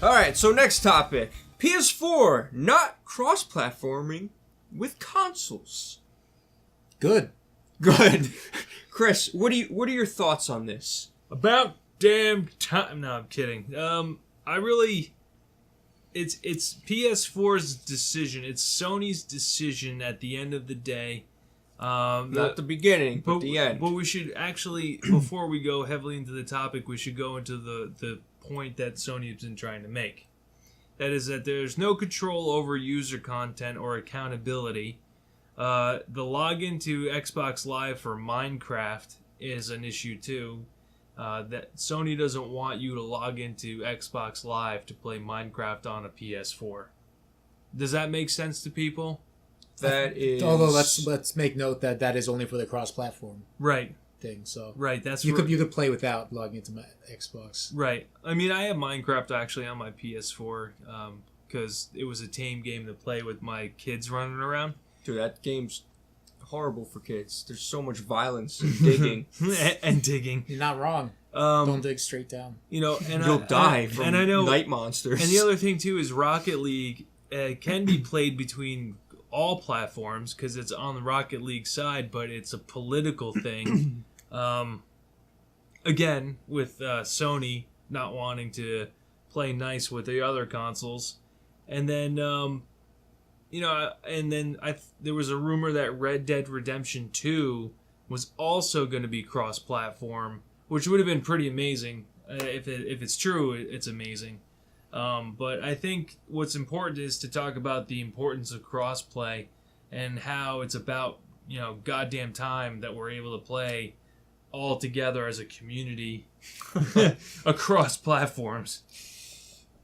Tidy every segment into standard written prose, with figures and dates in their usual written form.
Alright, so next topic. PS4 not cross-platforming with consoles. Good. Chris, what are your thoughts on this? About damn time. No, I'm kidding. It's PS4's decision. It's Sony's decision at the end of the day. Not the beginning, but the end. But we should actually, before we go heavily into the topic, we should go into the point that Sony has been trying to make. That is that there's no control over user content or accountability. The login to Xbox Live for Minecraft is an issue too. That Sony doesn't want you to log into Xbox Live to play Minecraft on a PS4. Does that make sense to people? That is. Although let's make note that is only for the cross-platform thing. So that's you could play without logging into my Xbox. Right. I mean, I have Minecraft actually on my PS4 because it was a tame game to play with my kids running around. Dude, that game's horrible for kids. There's so much violence and digging. and digging. You're not wrong. Don't dig straight down. You know, and you'll die from and I know, night monsters. And the other thing too is Rocket League can be played between all platforms because it's on the Rocket League side, but it's a political thing. Again, with Sony not wanting to play nice with the other consoles, and then there was a rumor that Red Dead Redemption 2 was also going to be cross-platform, which would have been pretty amazing. If it's true, it's amazing. But I think what's important is to talk about the importance of cross-play and how it's about, goddamn time that we're able to play all together as a community across platforms.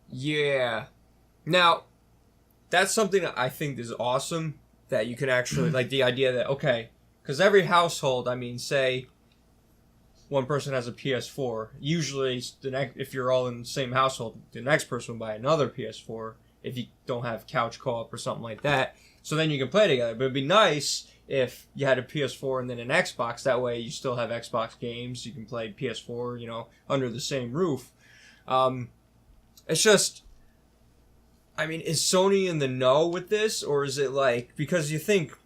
Yeah. Now, that's something that I think is awesome, that you can actually, like the idea that, okay, because every household, I mean, say one person has a PS4, usually if you're all in the same household, the next person will buy another PS4 if you don't have couch co-op or something like that, so then you can play together. But it'd be nice if you had a PS4 and then an Xbox, that way you still have Xbox games, you can play PS4, under the same roof. It's just, I mean, is Sony in the know with this, or is it like, because you think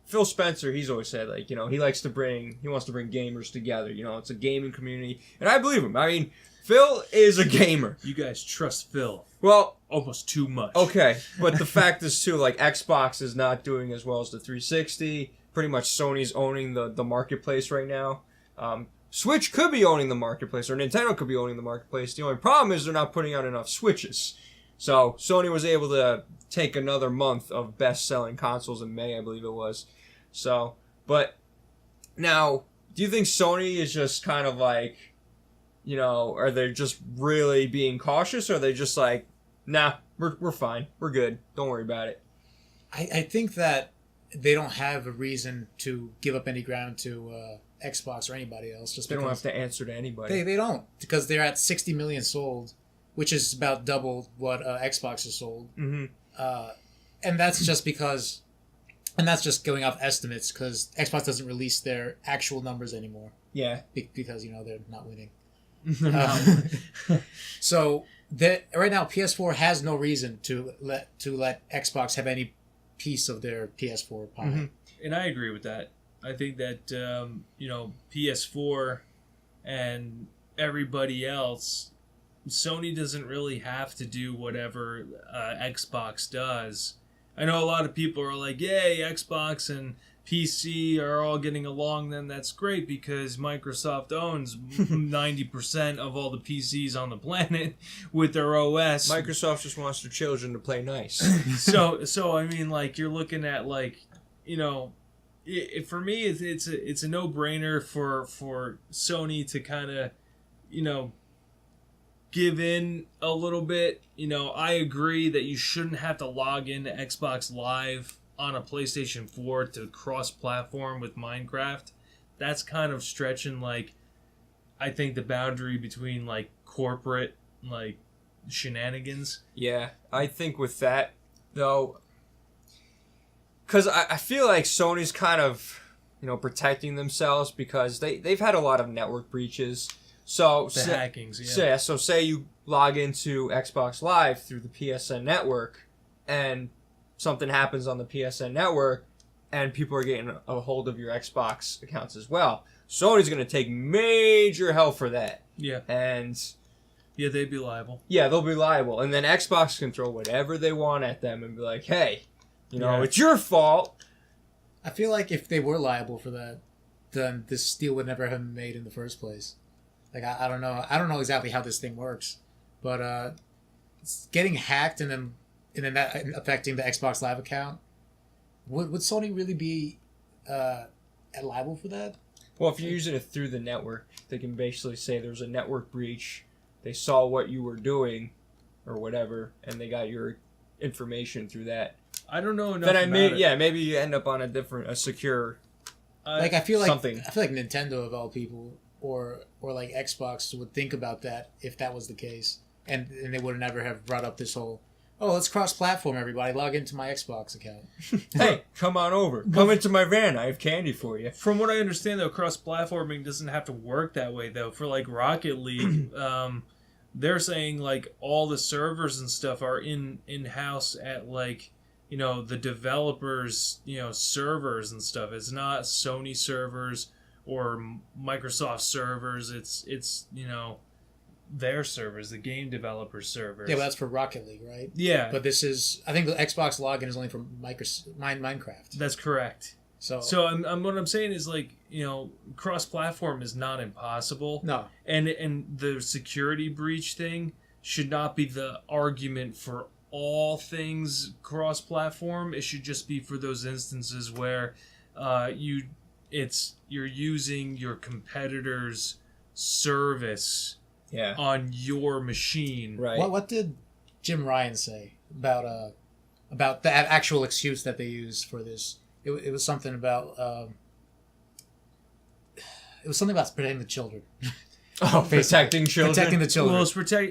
Phil Spencer, he's always said, like, he wants to bring gamers together, it's a gaming community, and I believe him. I mean, Phil is a gamer. You guys trust Phil. Well, almost too much. Okay, but the fact is too, like, Xbox is not doing as well as the 360. Pretty much Sony's owning the marketplace right now. Switch could be owning the marketplace, or Nintendo could be owning the marketplace. The only problem is they're not putting out enough Switches. So Sony was able to take another month of best-selling consoles in May, I believe it was. So, but now, do you think Sony is just kind of like, are they just really being cautious, or are they just like, nah, we're fine, we're good, don't worry about it? I think that they don't have a reason to give up any ground to Xbox or anybody else. Just they don't have to answer to anybody. They don't, because they're at 60 million sold, which is about double what Xbox has sold. Mm-hmm. And that's just because, and that's just going off estimates, because Xbox doesn't release their actual numbers anymore. Yeah. Because, they're not winning. So right now, PS4 has no reason to let Xbox have any piece of their PS4 pie. Mm-hmm. And I agree with that. I think that, PS4 and everybody else, Sony doesn't really have to do whatever Xbox does. I know a lot of people are like, yay, Xbox and PC are all getting along, then that's great because Microsoft owns 90% of all the PCs on the planet with their OS. Microsoft just wants their children to play nice. So I mean, like, you're looking at, like, for me, it's a no-brainer for Sony to kind of, give in a little bit. I agree that you shouldn't have to log into Xbox Live on a PlayStation 4 to cross-platform with Minecraft. That's kind of stretching, like, I think the boundary between, like, corporate, like, shenanigans. Yeah, I think with that, though, because I feel like Sony's kind of, protecting themselves because they've had a lot of network breaches. So The hackings, So say you log into Xbox Live through the PSN network, and something happens on the PSN network, and people are getting a hold of your Xbox accounts as well. Sony's going to take major hell for that. Yeah. And yeah, they'd be liable. Yeah, they'll be liable. And then Xbox can throw whatever they want at them and be like, hey, Yeah. it's your fault. I feel like if they were liable for that, then this deal would never have been made in the first place. Like, I don't know. I don't know exactly how this thing works. But it's getting hacked and then that affecting the Xbox Live account. Would Sony really be liable for that? Well, if you're using it through the network, they can basically say there's a network breach. They saw what you were doing or whatever, and they got your information through that. I don't know enough Then about it. maybe you end up on a secure Like I feel like something. I feel like Nintendo of all people or like Xbox would think about that if that was the case, and they would never have brought up this whole, oh, let's cross-platform everybody, log into my Xbox account. Hey, come on over. Come into my van. I have candy for you. From what I understand, though, cross-platforming doesn't have to work that way, though. For, like, Rocket League, they're saying, like, all the servers and stuff are in-house at, like, the developers, servers and stuff. It's not Sony servers or Microsoft servers. It's their servers, the game developer servers. Yeah, but that's for Rocket League, right? Yeah. But this is, I think the Xbox login is only for Minecraft. That's correct. So I'm what I'm saying is, like, cross-platform is not impossible. no, And the security breach thing should not be the argument for all things cross-platform. It should just be for those instances where you're using your competitor's service on your machine. Right. what did Jim Ryan say about the actual excuse that they use for this? It was something about protecting the children. Oh, protecting children. Protecting the children.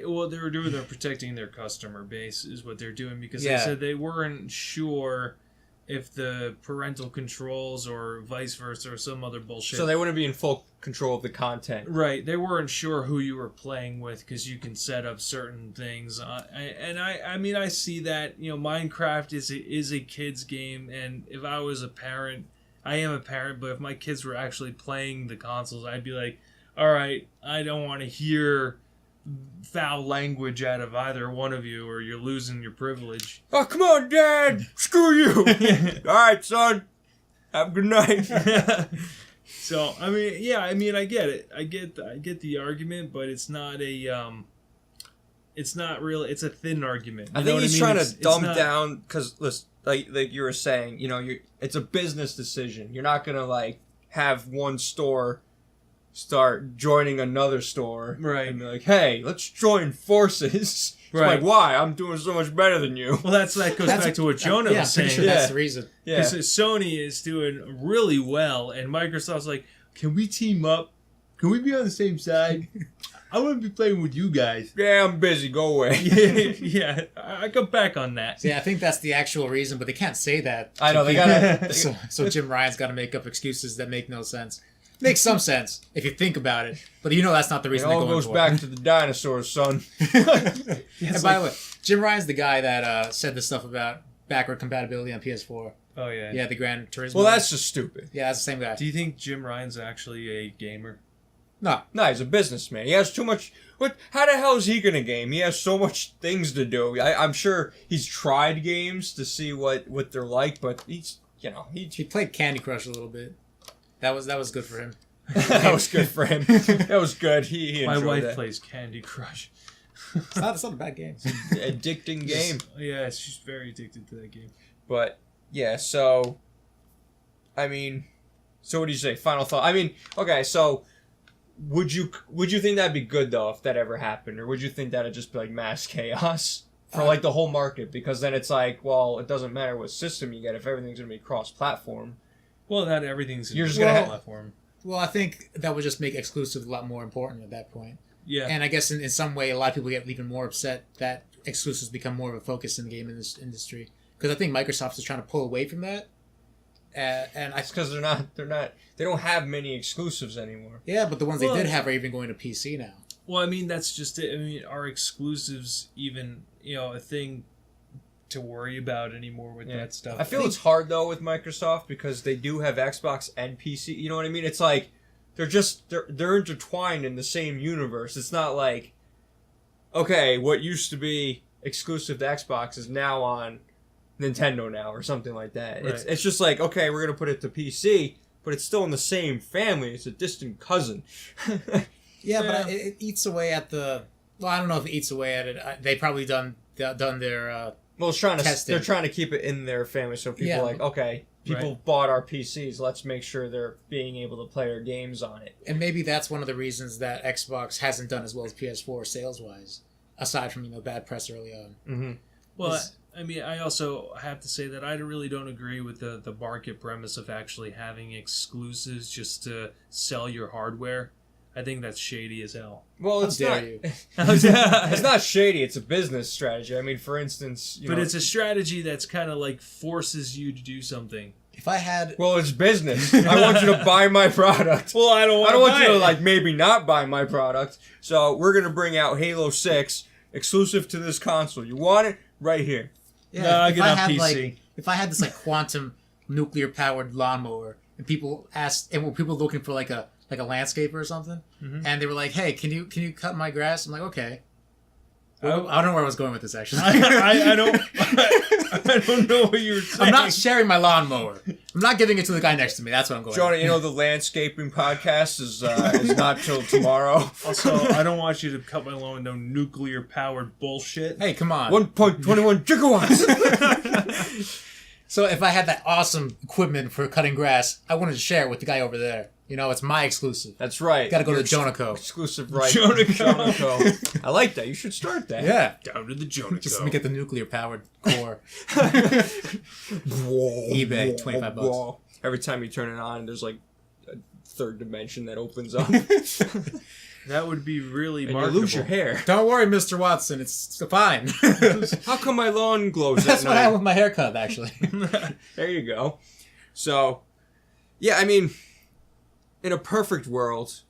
Well, they're protecting their customer base is what they're doing, because Yeah. they said they weren't sure if the parental controls or vice versa or some other bullshit. So they wouldn't be in full control of the content. Right, they weren't sure who you were playing with because you can set up certain things. I mean, I see that. Minecraft is a kid's game, and if I was a parent, I am a parent, but if my kids were actually playing the consoles, I'd be like, all right, I don't want to hear foul language out of either one of you, or you're losing your privilege. Oh, come on, Dad! Screw you! All right, son. Have a good night. So, I mean, I get it. I get the argument, but it's not a it's not really. It's a thin argument. I think he's trying to dumb down, because listen, like you were saying, it's a business decision. You're not gonna have one store start joining another store, right? And be like, hey, let's join forces. It's right. like, why? I'm doing so much better than you. Well, that goes back to what Jonah was saying. Sure that's the reason. Yeah. Because Sony is doing really well, and Microsoft's like, can we team up? Can we be on the same side? I want to be playing with you guys. Yeah, I'm busy. Go away. Yeah, I come back on that. See, I think that's the actual reason, but they can't say that. I know, they gotta... So Jim Ryan's got to make up excuses that make no sense. Makes some sense if you think about it, but that's not the It reason all they're going goes for. back to the dinosaurs, son. And by the way, Jim Ryan's the guy that said the stuff about backward compatibility on PS4. Oh, yeah. Yeah, the Gran Turismo. Well, that's just stupid. Yeah, that's the same guy. Do you think Jim Ryan's actually a gamer? No. No, he's a businessman. He has too much... How the hell is he gonna game? He has so much things to do. I'm sure he's tried games to see what they're like, but he's, He played Candy Crush a little bit. That was good for him. That was good for him. That was good. He My enjoyed wife that. plays Candy Crush. It's not a bad game. Addicting game. Yeah, she's very addicted to that game. But yeah, so I mean, so what do you say? Final thought. I mean, okay, so would you think that'd be good though if that ever happened, or would you think that'd just be like mass chaos for the whole market? Because then it's like, well, it doesn't matter what system you get if everything's gonna be cross-platform. Well, not everything's You're just gonna platform. Well, I think that would just make exclusive a lot more important at that point. Yeah. And I guess in some way, a lot of people get even more upset that exclusives become more of a focus in the game industry. Because I think Microsoft is trying to pull away from that. and I It's because they don't have many exclusives anymore. yeah, but the ones they did have are even going to PC now. Well, I mean, that's just it. I mean, are exclusives even, a thing to worry about anymore with that stuff? I feel it's hard, though, with Microsoft because they do have Xbox and PC. You know what I mean? It's like they're intertwined in the same universe. It's not like, okay, what used to be exclusive to Xbox is now on Nintendo now or something like that. Right. It's just like, okay, we're going to put it to PC, but it's still in the same family. It's a distant cousin. Yeah, but it eats away at the. Well, I don't know if it eats away at it. They probably done their. Well, they're trying to keep it in their family, so people are like, okay, people bought our PCs. Let's make sure they're being able to play their games on it. And maybe that's one of the reasons that Xbox hasn't done as well as PS4 sales wise, aside from bad press early on. Mm-hmm. Well, I mean, I also have to say that I really don't agree with the market premise of actually having exclusives just to sell your hardware. I think that's shady as hell. Well, it's not. You. It's not shady. It's a business strategy. I mean, for instance, but it's a strategy that's kind of like forces you to do something. If I had, well, it's business. I want you to buy my product. Well, I don't want you to like maybe not buy my product. So we're gonna bring out Halo 6 exclusive to this console. You want it right here. yeah, No, I if get I on had PC. if I had this quantum nuclear powered lawnmower, and people were people looking for like a landscaper or something, and they were like, "Hey, can you cut my grass?" I'm like, "Okay." Well, I don't know where I was going with this actually. I don't know what you were saying. I'm not sharing my lawnmower. I'm not giving it to the guy next to me. That's what I'm going. Jonah, the landscaping podcast is not till tomorrow. Also, I don't want you to cut my lawn with no nuclear powered bullshit. Hey, come on. 1.21 gigawatts. So if I had that awesome equipment for cutting grass, I wanted to share it with the guy over there. It's my exclusive. That's right. Got to go to Jonaco. Exclusive right. Jonaco. I like that. You should start that. Yeah. Down to the Jonaco. Just let me get the nuclear powered core. eBay, $25. Every time you turn it on, there's like a third dimension that opens up. That would be really and marketable. you lose your hair. Don't worry, Mr. Watson. It's fine. How come my lawn glows That's at what I night? have with my haircut, actually. There you go. So, yeah, I mean, in a perfect world,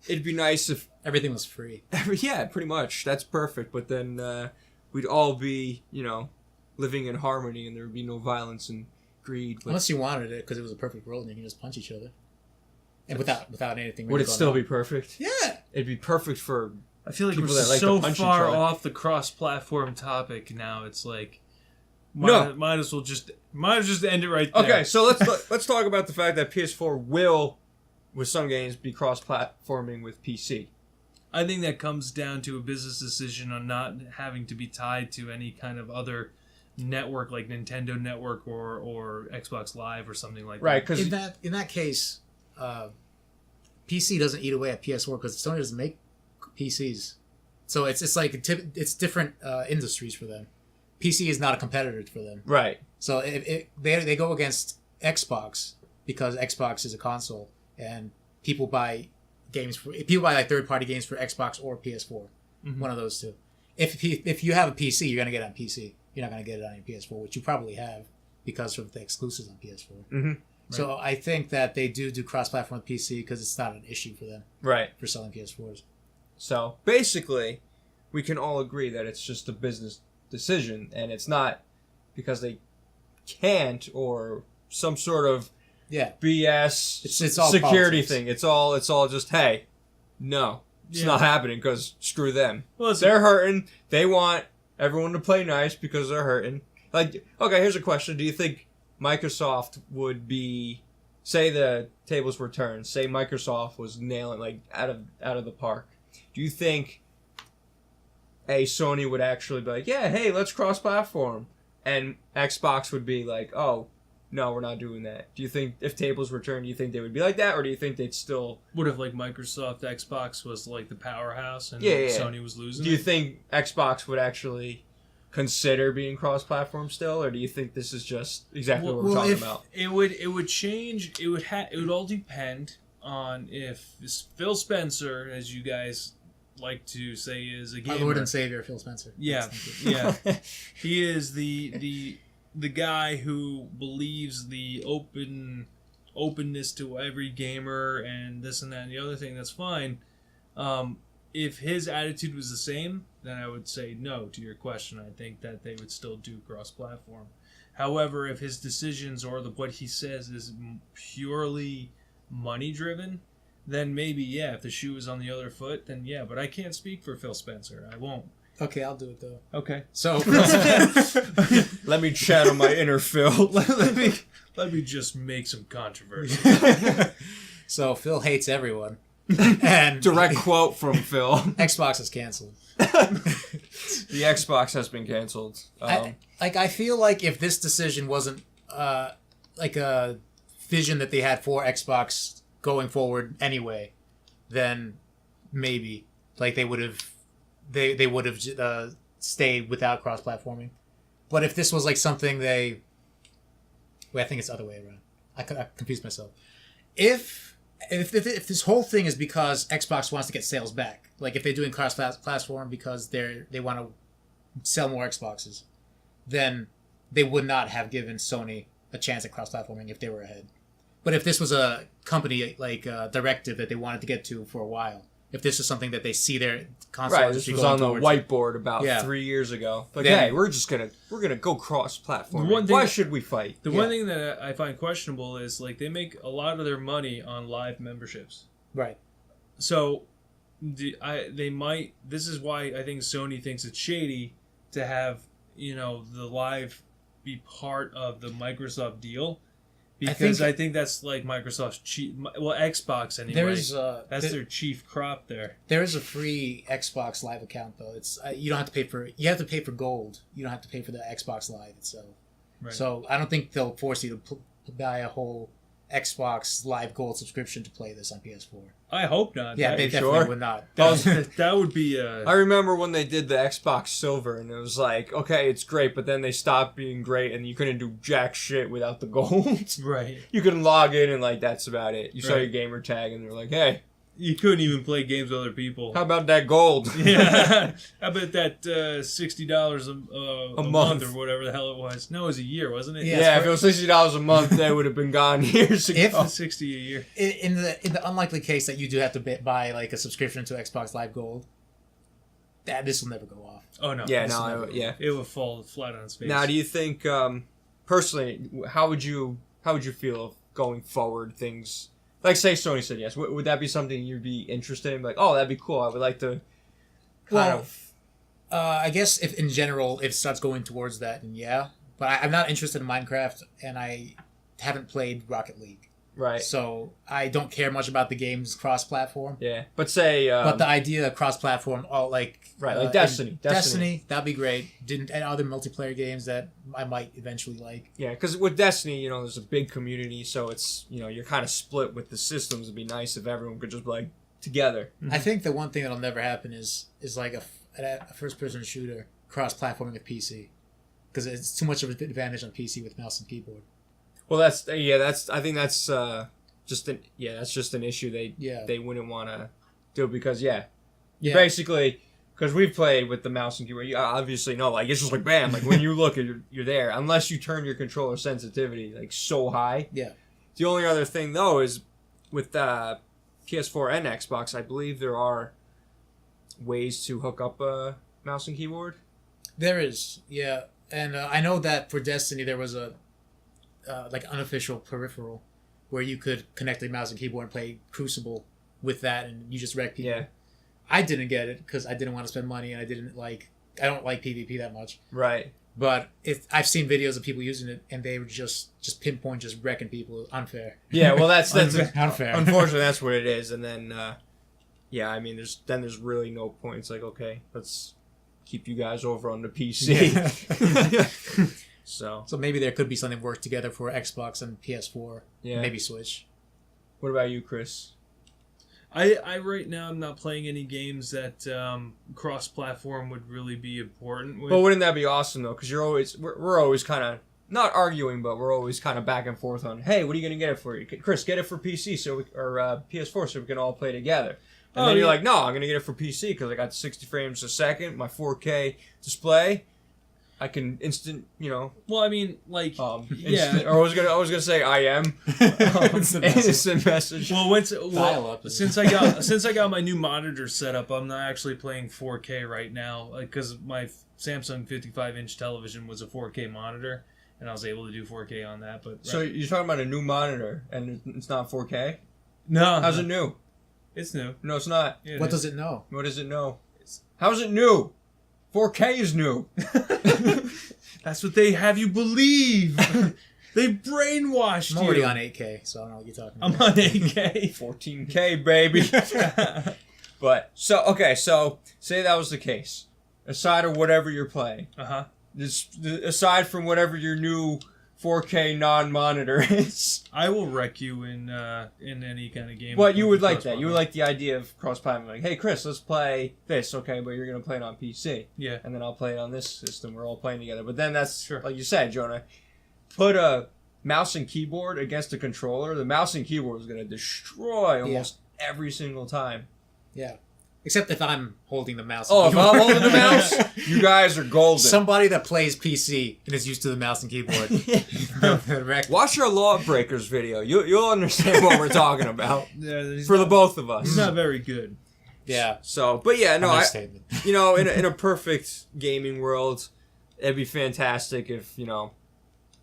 it'd be nice if... Everything was free. Yeah, pretty much. That's perfect. But then we'd all be, living in harmony and there would be no violence and greed. But Unless you wanted it, because it was a perfect world and you can just punch each other. And without anything really would it going still on. be perfect? Yeah. It'd be perfect for... I feel like people we're that like so to punch each far other. off the cross-platform topic now. It's like, No. might as well just end it right there. Okay, so let's talk about the fact that PS4 will, with some games, be cross-platforming with PC. I think that comes down to a business decision on not having to be tied to any kind of other network like Nintendo Network or Xbox Live or something like Right, that. because... In that case, PC doesn't eat away at PS4 because Sony doesn't make PCs. So it's like it's different industries for them. PC is not a competitor for them. Right. So they go against Xbox because Xbox is a console and people buy like third-party games for Xbox or PS4. Mm-hmm. One of those two. If you have a PC, you're gonna get it on PC. You're not gonna get it on your PS4, which you probably have because of the exclusives on PS4. Mm-hmm. So I think that they do cross-platform with PC because it's not an issue for them. Right. For selling PS4s. So basically, we can all agree that it's just a business decision, and it's not because they can't or some sort of BS It's all security politics. thing. It's all just, hey, no, it's not happening because screw them. Well, They're hurting. They want everyone to play nice because they're hurting. Like, okay, here's a question: do you think Microsoft would be, say the tables were turned, say Microsoft was nailing like out of the park? Do you think Sony would actually be like, yeah, hey, let's cross-platform, and Xbox would be like, oh, no, we're not doing that? Do you think if tables were turned, do you think they would be like that, or do you think they'd still? What if like Microsoft Xbox was like the powerhouse and Yeah. Sony was losing? Do you think Xbox would actually consider being cross-platform still, or do you think this is just exactly what we're talking about? It would change. It would all depend on if Phil Spencer, as you guys like to say, is a gamer. Our Lord and Savior, Phil Spencer. Yeah, Yes, yeah. He is the the guy who believes the openness to every gamer and this and that and the other thing, that's fine. If his attitude was the same, then I would say no to your question. I think that they would still do cross-platform. However, if his decisions or what he says is purely money-driven, then maybe, yeah, if the shoe is on the other foot, then yeah. But I can't speak for Phil Spencer. I won't. Okay, I'll do it, though. Okay. So, Let me channel my inner Phil. let me just make some controversy. so Phil hates everyone. And Direct quote from Phil. Xbox is canceled. The Xbox has been canceled. I feel like if this decision wasn't like a vision that they had for Xbox going forward anyway, then maybe like they would have stayed without cross-platforming. But if this was like something I think it's the other way around. I confused myself. If this whole thing is because Xbox wants to get sales back, like if they're doing cross-platform because they want to sell more Xboxes, then they would not have given Sony a chance at cross-platforming if they were ahead. But if this was a company like directive that they wanted to get to for a while, if this is something that they see their console right, this was on the whiteboard about 3 years ago. Like, then, hey, we're gonna go cross-platform. Why should we fight? The one thing that I find questionable is like they make a lot of their money on live memberships. Right. So, they might. This is why I think Sony thinks it's shady to have the live be part of the Microsoft deal. Because I think that's like Microsoft's chief. Well, Xbox anyway. That's their chief crop there. There is a free Xbox Live account though. It's you don't have to pay for. You have to pay for Gold. You don't have to pay for the Xbox Live itself. Right. So I don't think they'll force you to buy a whole Xbox Live Gold subscription to play this on PS4. I hope not. Yeah, they definitely would not. That would be. I remember when they did the Xbox Silver, and it was like, okay, it's great, but then they stopped being great, and you couldn't do jack shit without the gold. Right. You couldn't log in, and like that's about it. You saw your gamer tag, and they're like, hey. You couldn't even play games with other people. How about that gold? Yeah. How about that $60 a month or whatever the hell it was? No, it was a year, wasn't it? Yeah, if it was $60 a month, they would have been gone years ago. If $60 a year. In the unlikely case that you do have to buy like a subscription to Xbox Live Gold, this will never go off. Oh no. Yeah, it would fall flat on its face. Now, do you think personally, how would you feel going forward? Things. Like, say Sony said yes. Would that be something you'd be interested in? Like, oh, that'd be cool. I would like to I guess if in general, if it starts going towards that, then yeah. But I'm not interested in Minecraft, and I haven't played Rocket League. Right. So I don't care much about the game's cross-platform. Yeah. But say... but the idea of cross-platform, like Destiny. Destiny, that'd be great. And other multiplayer games that I might eventually like. Yeah, because with Destiny, there's a big community, so it's, you're kind of split with the systems. It'd be nice if everyone could just be, like, together. Mm-hmm. I think the one thing that'll never happen is like a first-person shooter cross-platforming with PC. Because it's too much of an advantage on PC with mouse and keyboard. Well, I think that's just an issue they wouldn't want to do because basically because we've played with the mouse and keyboard, you obviously know like it's just like bam, like when you look you're there unless you turn your controller sensitivity like so high. Yeah. The only other thing though is with PS4 and Xbox, I believe there are ways to hook up a mouse and keyboard. There is, yeah, and I know that for Destiny there was a like unofficial peripheral where you could connect the mouse and keyboard and play Crucible with that, and you just wreck people. Yeah. I didn't get it because I didn't want to spend money, and I don't like PvP that much. Right. But I've seen videos of people using it, and they were just pinpoint, just wrecking people. Unfair. Yeah, well, that's unfair. Unfortunately, that's what it is. And then, I mean, there's really no point. It's like, okay, let's keep you guys over on the PC. Yeah. So maybe there could be something work together for Xbox and PS4. Yeah. Maybe Switch. What about you, Chris? I right now I'm not playing any games that cross-platform would really be important with. But wouldn't that be awesome though? Because we're always kind of not arguing, but we're always kind of back and forth on, hey, what are you gonna get it for? Chris, get it for PC or PS4 so we can all play together. And then you're like, no, I'm gonna get it for PC because I got 60 frames a second, my 4K display. I can instant, you know, Well, I mean, like, instant, or I was gonna say I am instant message. Well, Dial-up. since I got my new monitor set up, I'm not actually playing 4K right now, because my Samsung 55-inch television was a 4K monitor, and I was able to do 4K on that. But So you're talking about a new monitor, and it's not 4K? no, How's it new? It's new. No, it's not. Yeah, What does it know? What does it know? How's it new? 4K is new. That's what they have you believe. They brainwashed you. I'm already on 8K, so I don't know what you're talking about. I'm on 8K. 14K, baby. But, so say that was the case. Aside of whatever you're playing. Uh-huh. Aside from whatever your new 4K non-monitor is. I will wreck you in any kind of game. But you would like that. You would like the idea of cross-platform. Like, hey, Chris, let's play this, okay? But you're going to play it on PC. Yeah. And then I'll play it on this system. We're all playing together. But then that's, Sure. like you said, Jonah, put a mouse and keyboard against a controller. The mouse and keyboard is going to destroy almost every single time. Yeah. Except if I'm holding the mouse. Oh, if I'm holding the mouse, you guys are golden. Somebody that plays PC and is used to the mouse and keyboard. Watch our Lawbreakers video. You'll understand what we're talking about. Yeah, For the both of us. He's not very good. Yeah. So, but yeah, no, Understatement. you know, in a perfect gaming world, it'd be fantastic if, you know,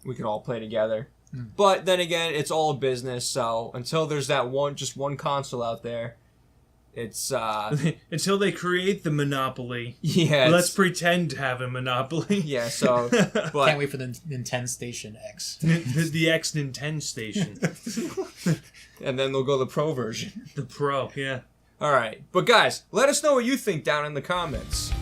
we could all play together. But then again, it's all business, so until there's that one console out there, it's Until they create the monopoly. yeah. Let's pretend to have a monopoly. Yeah, so but Can't wait for the Nintendo Station X. The X Nintendo station. and then they'll go the pro version. The Pro, yeah. All right. But guys, let us know what you think down in the comments.